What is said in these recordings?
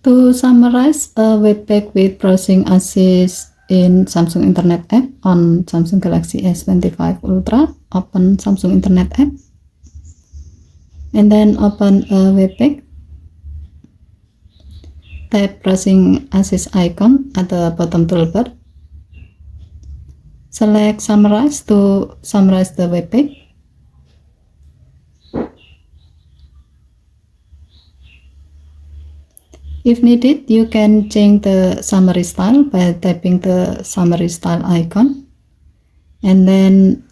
To summarize a web page with browsing assist in Samsung Internet app on Samsung Galaxy S25 Ultra, open Samsung Internet app and then open a web page. Tap browsing assist icon at the bottom toolbar. Select summarize to summarize the web page. If needed, you can change the summary style by tapping the summary style icon and then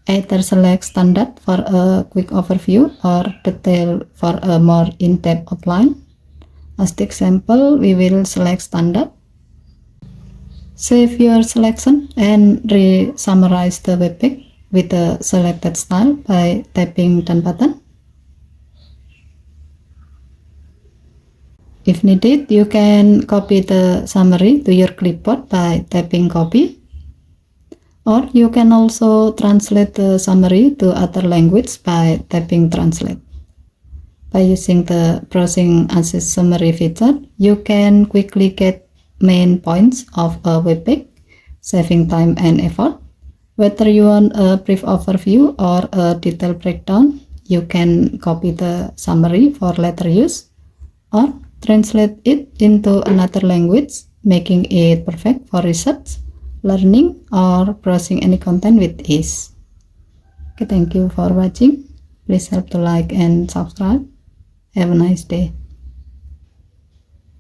either select standard for a quick overview or detail for a more in-depth outline. As the example, we will select standard. Save your selection and re-summarize the web page with the selected style by tapping done button. If needed, you can copy the summary to your clipboard by tapping copy, or you can also translate the summary to other language by tapping translate. By using the browsing assist summary feature, you can quickly get main points of a web page, saving time and effort. Whether you want a brief overview or a detailed breakdown, you can copy the summary for later use or translate it into another language, making it perfect for research, learning, or browsing any content with ease. Okay, thank you for watching. Please help to like and subscribe. Have a nice day.